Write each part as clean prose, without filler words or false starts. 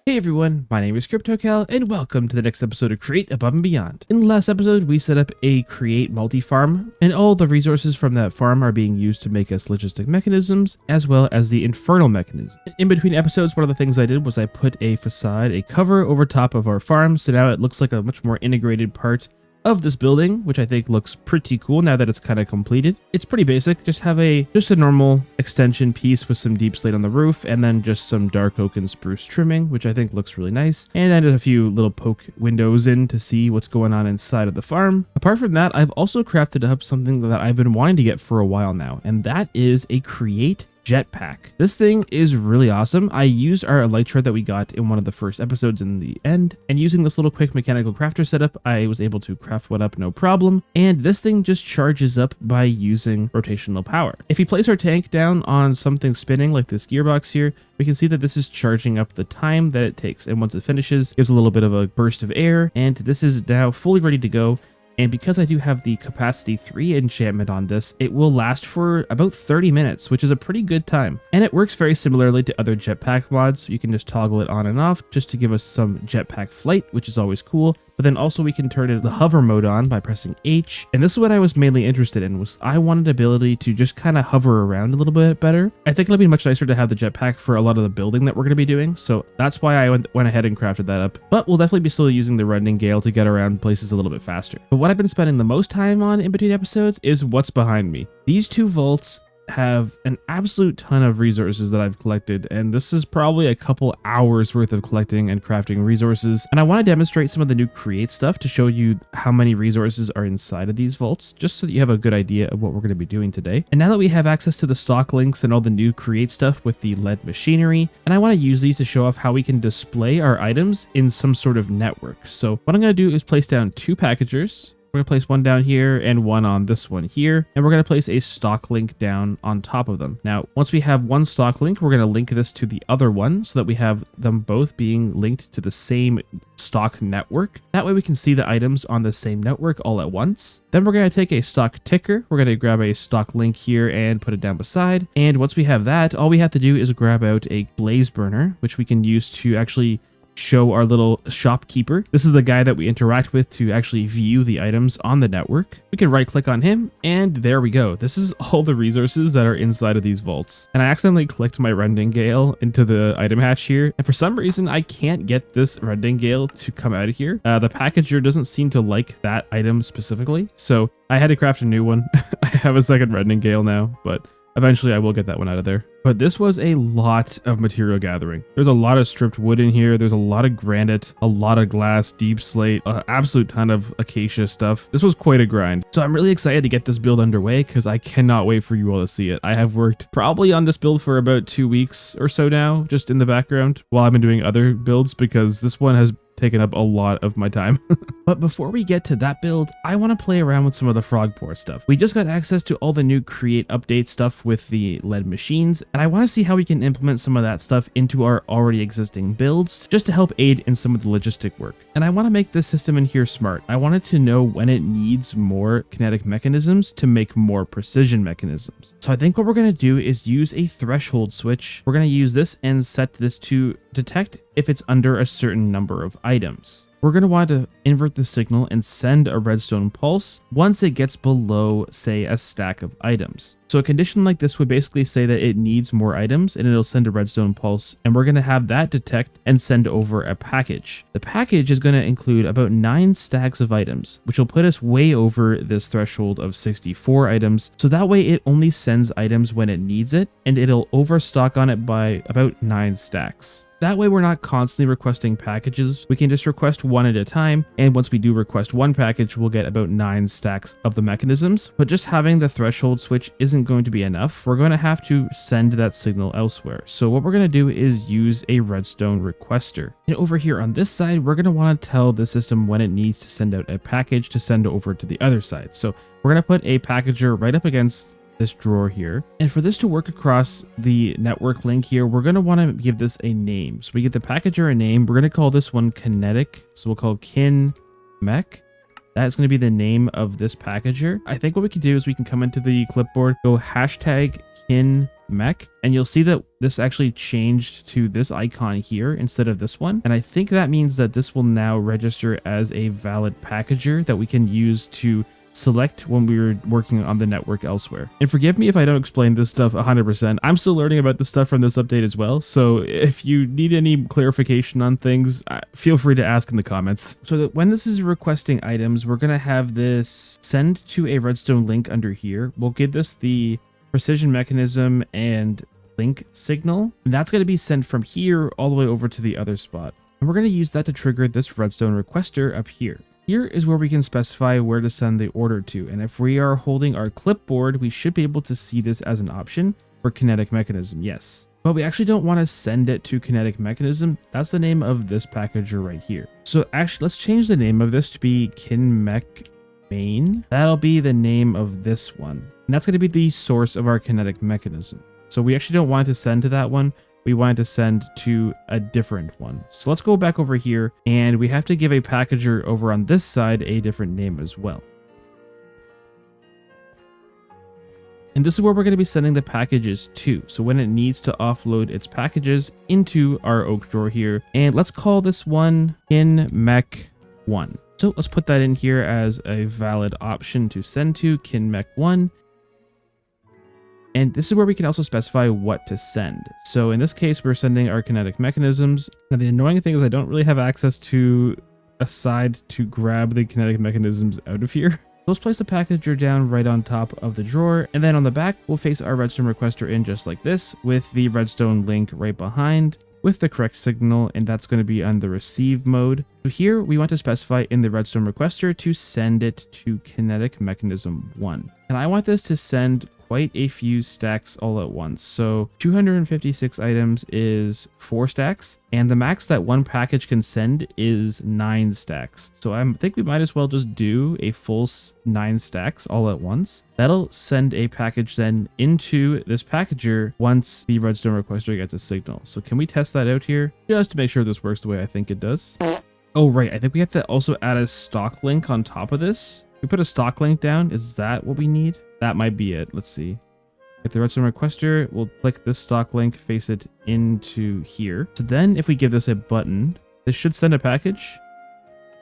Hey everyone, my name is KryptoCal and welcome to the next episode of Create Above and Beyond. In the last episode, we set up a create multi-farm and all the resources from that farm are being used to make us logistic mechanisms as well as the infernal mechanism. In between episodes, one of the things I did was I put a facade, a cover over top of our farm, so now it looks like a much more integrated part of this building, which I think looks pretty cool now that it's kind of completed. It's pretty basic, just a normal extension piece with some deep slate on the roof and then just some dark oak and spruce trimming, which I think looks really nice. And then a few little poke windows in to see what's going on inside of the farm. Apart from that, I've also crafted up something that I've been wanting to get for a while now, and that is a create jetpack. This thing is really awesome. I used our elytra that we got in one of the first episodes in the end, and using this little quick mechanical crafter setup, I was able to craft one up no problem. And this thing just charges up by using rotational power. If we place our tank down on something spinning like this gearbox here, we can see that this is charging up the time that it takes. And once it finishes, gives a little bit of a burst of air, and this is now fully ready to go. And because I do have the capacity 3 enchantment on this, it will last for about 30 minutes, which is a pretty good time. And it works very similarly to other jetpack mods. You can just toggle it on and off just to give us some jetpack flight, which is always cool. But then also we can turn the hover mode on by pressing H. And this is what I was mainly interested in, was I wanted the ability to just kind of hover around a little bit better. I think it'll be much nicer to have the jetpack for a lot of the building that we're going to be doing. So that's why I went ahead and crafted that up. But we'll definitely be still using the rending gale to get around places a little bit faster. But what I've been spending the most time on in between episodes is what's behind me. These two vaults have an absolute ton of resources that I've collected, and this is probably a couple hours worth of collecting and crafting resources. And I want to demonstrate some of the new create stuff to show you how many resources are inside of these vaults, just so that you have a good idea of what we're going to be doing today. And now that we have access to the stock links and all the new create stuff with the lead machinery, and I want to use these to show off how we can display our items in some sort of network. So what I'm going to do is place down two packagers. We're going to place one down here and one on this one here. And we're going to place a stock link down on top of them. Now, once we have one stock link, we're going to link this to the other one so that we have them both being linked to the same stock network. That way we can see the items on the same network all at once. Then we're going to take a stock ticker. We're going to grab a stock link here and put it down beside. And once we have that, all we have to do is grab out a blaze burner, which we can use to actually show our little shopkeeper. This is the guy that we interact with to actually view the items on the network. We can right click on him and there we go. This is all the resources that are inside of these vaults. And I accidentally clicked my rending gale into the item hatch here. And for some reason, I can't get this rending gale to come out of here. The packager doesn't seem to like that item specifically. So I had to craft a new one. I have a second rending gale now, but eventually I will get that one out of there. But this was a lot of material gathering. There's a lot of stripped wood in here. There's a lot of granite, a lot of glass, deep slate, an absolute ton of acacia stuff. This was quite a grind. So I'm really excited to get this build underway because I cannot wait for you all to see it. I have worked probably on this build for about 2 weeks or so now, just in the background while I've been doing other builds because this one has taken up a lot of my time. But before we get to that build, I want to play around with some of the frog port stuff. We just got access to all the new create update stuff with the lead machines, and I want to see how we can implement some of that stuff into our already existing builds just to help aid in some of the logistic work. And I want to make this system in here smart. I wanted to know when it needs more kinetic mechanisms to make more precision mechanisms. So I think what we're going to do is use a threshold switch. We're going to use this and set this to detect if it's under a certain number of items. We're going to want to invert the signal and send a redstone pulse once it gets below, say, a stack of items. So a condition like this would basically say that it needs more items and it'll send a redstone pulse, and we're going to have that detect and send over a package. The package is going to include about 9 stacks of items, which will put us way over this threshold of 64 items. So that way it only sends items when it needs it, and it'll overstock on it by about 9 stacks. That way we're not constantly requesting packages. We can just request one at a time, and once we do request one package, we'll get about 9 stacks of the mechanisms. But just having the threshold switch isn't going to be enough. We're going to have to send that signal elsewhere. So what we're going to do is use a redstone requester. And over here on this side, we're going to want to tell the system when it needs to send out a package to send over to the other side. So we're going to put a packager right up against this drawer here. And for this to work across the network link here, we're going to want to give this a name. So we get the packager a name. We're going to call this one kinetic. So we'll call kin mech. That's going to be the name of this packager. I think what we can do is we can come into the clipboard, go hashtag kin mech, and you'll see that this actually changed to this icon here instead of this one. And I think that means that this will now register as a valid packager that we can use to select when we were working on the network elsewhere. And forgive me if I don't explain this stuff 100%. I'm still learning about this stuff from this update as well. So if you need any clarification on things, feel free to ask in the comments. So that when this is requesting items, we're going to have this send to a redstone link under here. We'll give this the precision mechanism and link signal. And that's going to be sent from here all the way over to the other spot. And we're going to use that to trigger this redstone requester up here. Here is where we can specify where to send the order to, and if we are holding our clipboard, we should be able to see this as an option for kinetic mechanism, yes. But we actually don't want to send it to kinetic mechanism. That's the name of this packager right here. So actually, let's change the name of this to be kinmech main. That'll be the name of this one, and that's going to be the source of our kinetic mechanism. So we actually don't want to send to that one. We wanted to send to a different one. So let's go back over here, and we have to give a packager over on this side a different name as well. And this is where we're going to be sending the packages to. So when it needs to offload its packages into our oak drawer here, and let's call this one kinmech1. So let's put that in here as a valid option to send to kinmech1. And this is where we can also specify what to send. So in this case, we're sending our kinetic mechanisms. Now, the annoying thing is I don't really have access to a side to grab the kinetic mechanisms out of here. Let's place the packager down right on top of the drawer. And then on the back, we'll face our redstone requester in just like this with the redstone link right behind with the correct signal. And that's going to be on the receive mode. So here we want to specify in the redstone requester to send it to kinetic mechanism 1. And I want this to send quite a few stacks all at once. So 256 items is 4 stacks, and the max that one package can send is 9 stacks. So I think we might as well just do a full 9 stacks all at once. That'll send a package then into this packager once the redstone requester gets a signal. So can we test that out here just to make sure this works the way I think it does? Oh, right. I think we have to also add a stock link on top of this. We put a stock link down. Is that what we need? That might be it. Let's see. Get the redstone requester. We'll click this stock link, face it into here. So then if we give this a button, this should send a package.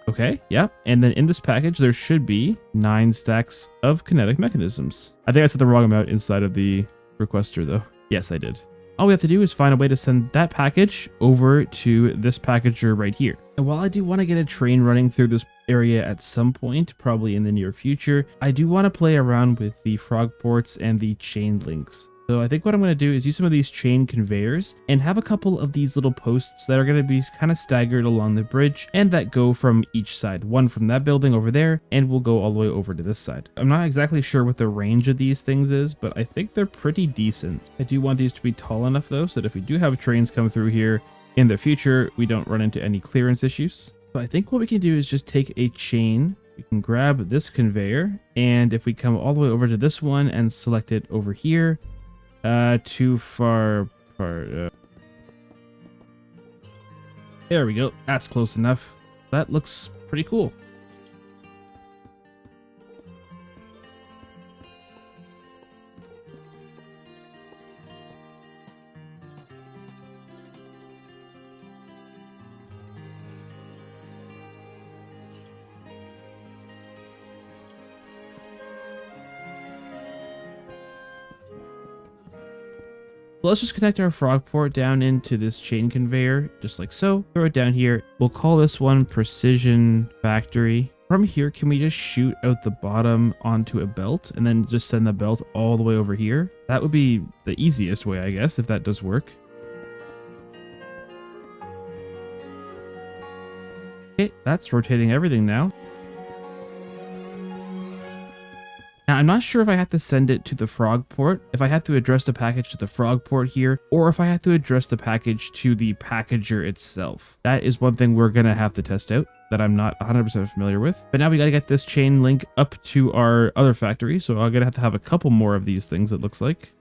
Okay, yeah. And then in this package, there should be 9 stacks of kinetic mechanisms. I think I set the wrong amount inside of the requester though. Yes, I did. All we have to do is find a way to send that package over to this packager right here. And while I do want to get a train running through this area at some point, probably in the near future, I do want to play around with the frog ports and the chain links. So I think what I'm going to do is use some of these chain conveyors and have a couple of these little posts that are going to be kind of staggered along the bridge and that go from each side. One from that building over there, and we'll go all the way over to this side. I'm not exactly sure what the range of these things is, but I think they're pretty decent. I do want these to be tall enough though, so that if we do have trains come through here in the future, we don't run into any clearance issues. So I think what we can do is just take a chain. We can grab this conveyor, and if we come all the way over to this one and select it over here, too far apart. There we go. That's close enough. That looks pretty cool. Let's just connect our frog port down into this chain conveyor, just like so. Throw it down here. We'll call this one Precision Factory. From here, can we just shoot out the bottom onto a belt and then just send the belt all the way over here? That would be the easiest way, I guess, if that does work. Okay, that's rotating everything now. Now, I'm not sure if I have to send it to the frog port, if I have to address the package to the frog port here, or if I have to address the package to the packager itself. That is one thing we're going to have to test out that I'm not 100% familiar with. But now we got to get this chain link up to our other factory, so I'm going to have a couple more of these things, it looks like.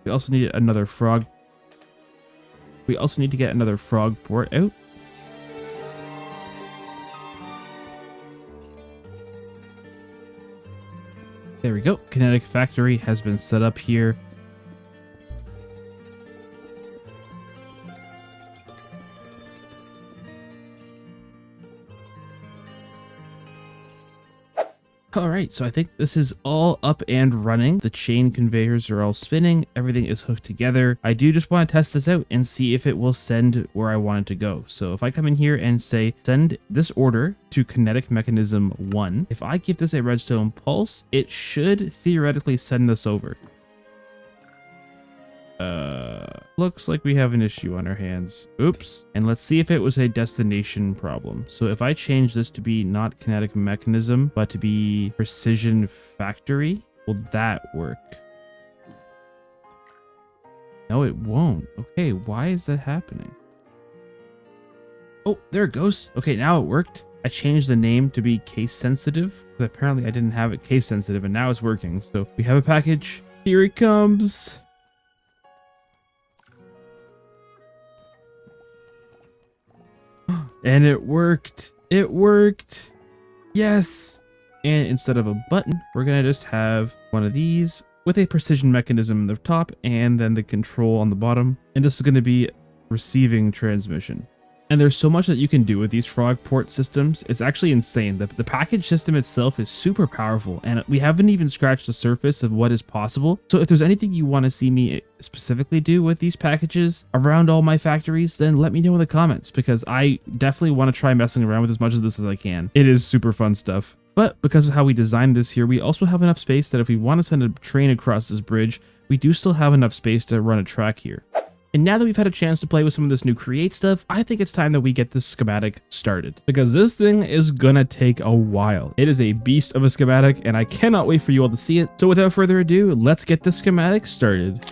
We also need another frog. We also need to get another frog port out. There we go. Kinetic factory has been set up here. All right, so I think this is all up and running. The chain conveyors are all spinning. Everything is hooked together. I do just want to test this out and see if it will send where I want it to go. So if I come in here and say, send this order to kinetic mechanism 1, if I give this a redstone pulse, it should theoretically send this over. Looks like we have an issue on our hands. Oops. And let's see if it was a destination problem. So if I change this to be not kinetic mechanism, but to be precision factory, will that work? No, it won't. Okay, why is that happening? Oh, there it goes. Okay, now it worked. I changed the name to be case sensitive because apparently I didn't have it case sensitive, and now it's working. So we have a package. Here it comes. And it worked. It worked. Yes. And instead of a button, we're going to just have one of these with a precision mechanism in the top and then the control on the bottom. And this is going to be receiving transmission. And there's so much that you can do with these frog port systems. It's actually insane. The package system itself is super powerful, and we haven't even scratched the surface of what is possible. So if there's anything you want to see me specifically do with these packages around all my factories, then let me know in the comments, because I definitely want to try messing around with as much of this as I can. It is super fun stuff. But because of how we designed this here, we also have enough space that if we want to send a train across this bridge, we do still have enough space to run a track here. And now that we've had a chance to play with some of this new create stuff, I think it's time that we get this schematic started, because this thing is gonna take a while. It is a beast of a schematic, and I cannot wait for you all to see it. So without further ado, let's get this schematic started.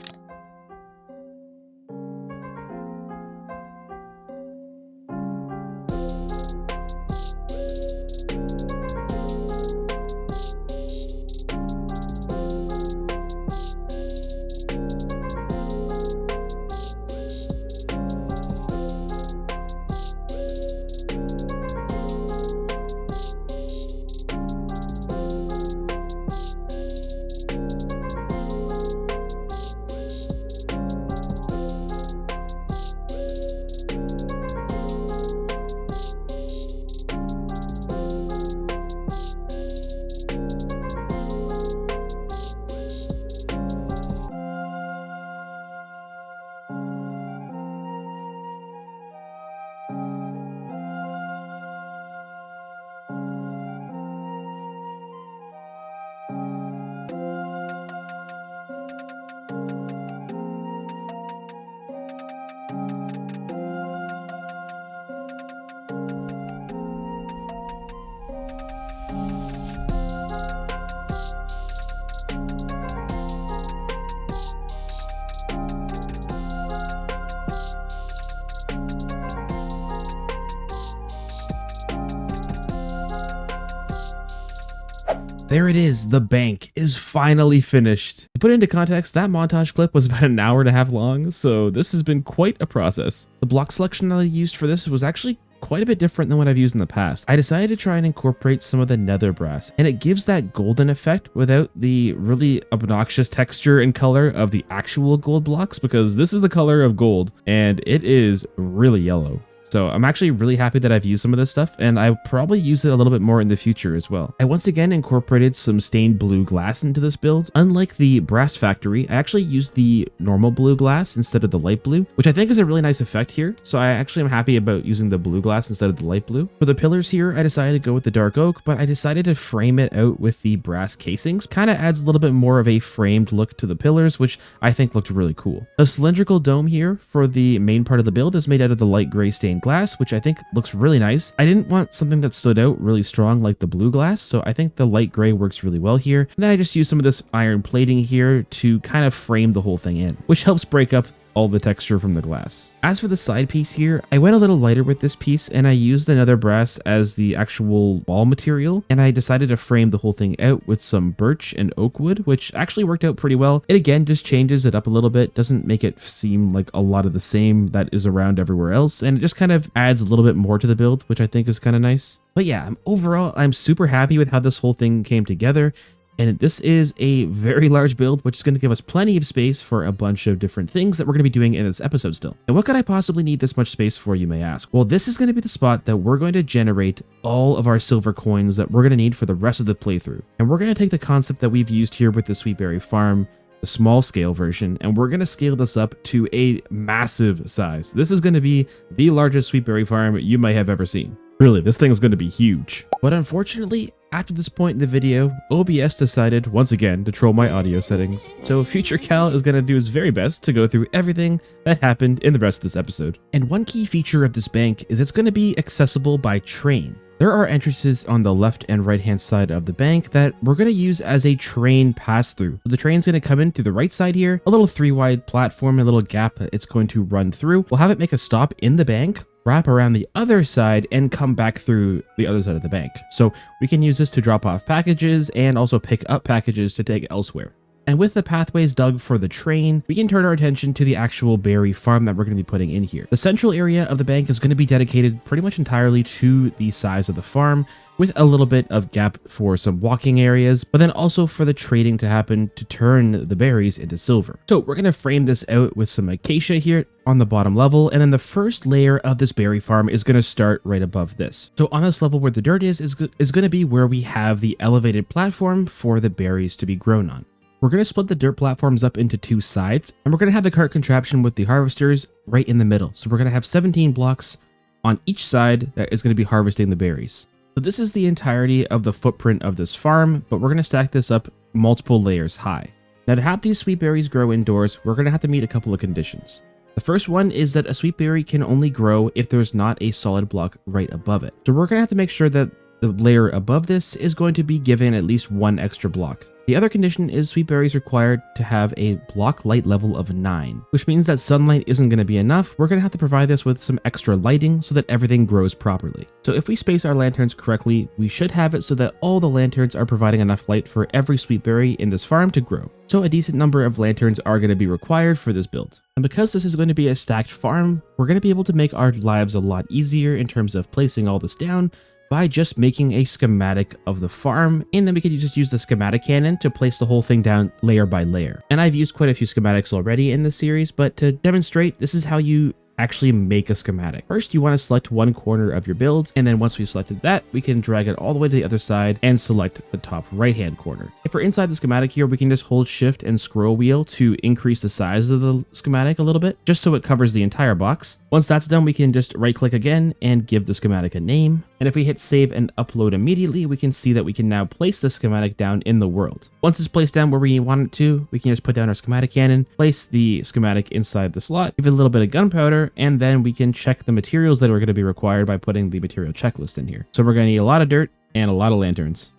There it is, the bank is finally finished. To put it into context, that montage clip was about an hour and a half long, so this has been quite a process. The block selection that I used for this was actually quite a bit different than what I've used in the past. I decided to try and incorporate some of the nether brass, and it gives that golden effect without the really obnoxious texture and color of the actual gold blocks, because this is the color of gold, and it is really yellow. So I'm actually really happy that I've used some of this stuff, and I'll probably use it a little bit more in the future as well. I once again incorporated some stained blue glass into this build. Unlike the brass factory, I actually used the normal blue glass instead of the light blue, which I think is a really nice effect here. So I actually am happy about using the blue glass instead of the light blue. For the pillars here, I decided to go with the dark oak, but I decided to frame it out with the brass casings. Kind of adds a little bit more of a framed look to the pillars, which I think looked really cool. The cylindrical dome here for the main part of the build is made out of the light gray stained glass, which I think looks really nice. I didn't want something that stood out really strong like the blue glass, so I think the light gray works really well here. And then I just used some of this iron plating here to kind of frame the whole thing in, which helps break up all the texture from the glass. As for the side piece here, I went a little lighter with this piece, and I used the nether brass as the actual wall material, and I decided to frame the whole thing out with some birch and oak wood, which actually worked out pretty well. It again just changes it up a little bit, doesn't make it seem like a lot of the same that is around everywhere else, and it just kind of adds a little bit more to the build, which I think is kind of nice. But yeah, overall, I'm super happy with how this whole thing came together. And this is a very large build, which is going to give us plenty of space for a bunch of different things that we're going to be doing in this episode still. And what could I possibly need this much space for, you may ask? Well, this is going to be the spot that we're going to generate all of our silver coins that we're going to need for the rest of the playthrough. And we're going to take the concept that we've used here with the Sweetberry Farm, the small scale version, and we're going to scale this up to a massive size. This is going to be the largest Sweetberry Farm you might have ever seen. Really, this thing is going to be huge. But unfortunately, after this point in the video, OBS decided once again to troll my audio settings. So KryptoCal is going to do his very best to go through everything that happened in the rest of this episode. And one key feature of this bank is it's going to be accessible by train. There are entrances on the left and right hand side of the bank that we're going to use as a train pass through. So the train's going to come in through the right side here, a little 3-wide platform, a little gap it's going to run through. We'll have it make a stop in the bank, wrap around the other side, and come back through the other side of the bank. So we can use this to drop off packages and also pick up packages to take elsewhere. And with the pathways dug for the train, we can turn our attention to the actual berry farm that we're going to be putting in here. The central area of the bank is going to be dedicated pretty much entirely to the size of the farm, with a little bit of gap for some walking areas, but then also for the trading to happen to turn the berries into silver. So we're going to frame this out with some acacia here on the bottom level, and then the first layer of this berry farm is going to start right above this. So on this level where the dirt is going to be where we have the elevated platform for the berries to be grown on. We're going to split the dirt platforms up into 2 sides, and we're going to have the cart contraption with the harvesters right in the middle. So we're going to have 17 blocks on each side that is going to be harvesting the berries. So this is the entirety of the footprint of this farm, but we're going to stack this up multiple layers high. Now, to have these sweet berries grow indoors, we're going to have to meet a couple of conditions. The first one is that a sweet berry can only grow if there's not a solid block right above it. So we're going to have to make sure that the layer above this is going to be given at least 1 extra block. The other condition is sweet berries required to have a block light level of 9, which means that sunlight isn't going to be enough. We're going to have to provide this with some extra lighting so that everything grows properly. So if we space our lanterns correctly, we should have it so that all the lanterns are providing enough light for every sweet berry in this farm to grow. So a decent number of lanterns are going to be required for this build. And because this is going to be a stacked farm, we're going to be able to make our lives a lot easier in terms of placing all this down by just making a schematic of the farm, and then we could just use the schematic cannon to place the whole thing down layer by layer. And I've used quite a few schematics already in this series, but to demonstrate, this is how you actually make a schematic. First, you want to select one corner of your build, and then once we've selected that, we can drag it all the way to the other side and select the top right hand corner. If we're inside the schematic here, we can just hold shift and scroll wheel to increase the size of the schematic a little bit, just so it covers the entire box. Once that's done, we can just right click again and give the schematic a name. And if we hit save and upload immediately, we can see that we can now place the schematic down in the world. Once it's placed down where we want it to, we can just put down our schematic cannon, place the schematic inside the slot, give it a little bit of gunpowder, and then we can check the materials that are going to be required by putting the material checklist in here. So we're going to need a lot of dirt and a lot of lanterns.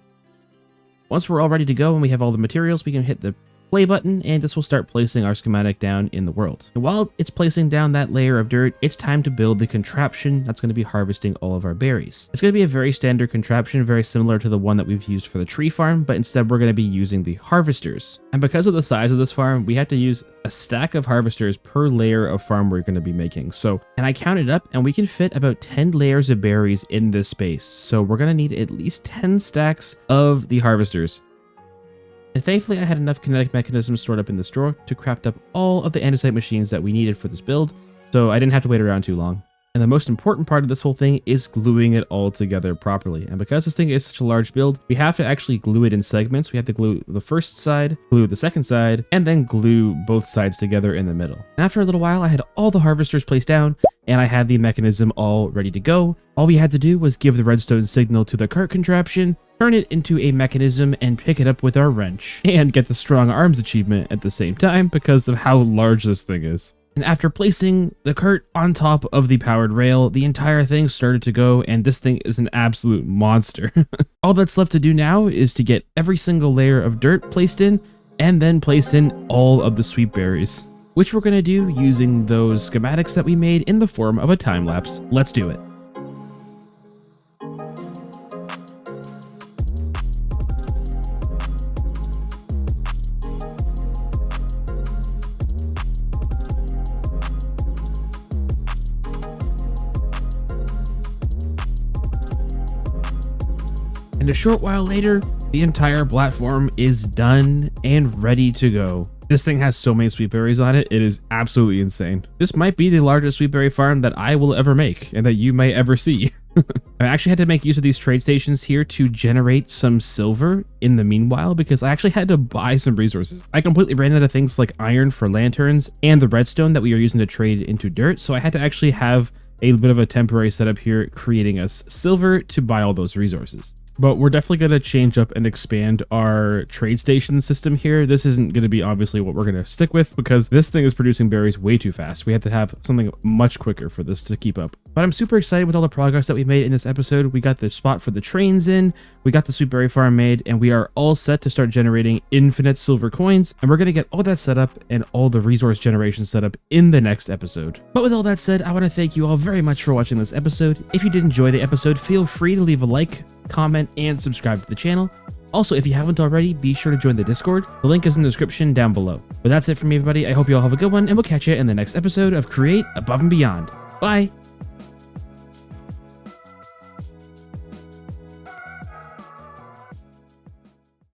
Once we're all ready to go and we have all the materials, we can hit the play button, and this will start placing our schematic down in the world. And while it's placing down that layer of dirt, it's time to build the contraption that's going to be harvesting all of our berries. It's going to be a very standard contraption, very similar to the one that we've used for the tree farm, but instead we're going to be using the harvesters. And because of the size of this farm, we had to use a stack of harvesters per layer of farm we're going to be making. So, and I counted up, and we can fit about 10 layers of berries in this space. So we're going to need at least 10 stacks of the harvesters. And thankfully, I had enough kinetic mechanisms stored up in this drawer to craft up all of the andesite machines that we needed for this build, so I didn't have to wait around too long. And the most important part of this whole thing is gluing it all together properly. And because this thing is such a large build, we have to actually glue it in segments. We have to glue the first side, glue the second side, and then glue both sides together in the middle. And after a little while, I had all the harvesters placed down, and I had the mechanism all ready to go. All we had to do was give the redstone signal to the cart contraption, turn it into a mechanism, and pick it up with our wrench, and get the strong arms achievement at the same time because of how large this thing is. And after placing the cart on top of the powered rail, the entire thing started to go, and this thing is an absolute monster. All that's left to do now is to get every single layer of dirt placed in, and then place in all of the sweet berries, which we're going to do using those schematics that we made in the form of a time lapse. Let's do it. and a short while later, the entire platform is done and ready to go. This thing has so many sweet berries on it, it is absolutely insane. This might be the largest sweet berry farm that I will ever make and that you may ever see. I actually had to make use of these trade stations here to generate some silver in the meanwhile because I actually had to buy some resources. I completely ran out of things like iron for lanterns and the redstone that we are using to trade into dirt, so I had to actually have a bit of a temporary setup here creating us silver to buy all those resources. But we're definitely going to change up and expand our trade station system here. This isn't going to be obviously what we're going to stick with because this thing is producing berries way too fast. We have to have something much quicker for this to keep up. But I'm super excited with all the progress that we made in this episode. We got the spot for the trains in, we got the sweet berry farm made, and we are all set to start generating infinite silver coins. And we're going to get all that set up and all the resource generation set up in the next episode. But with all that said, I want to thank you all very much for watching this episode. If you did enjoy the episode, feel free to leave a like, comment, and subscribe to the channel. Also, if you haven't already, be sure to join the Discord. The link is in the description down below. But that's it from me, everybody. I hope you all have a good one, and we'll catch you in the next episode of Create Above and Beyond. Bye!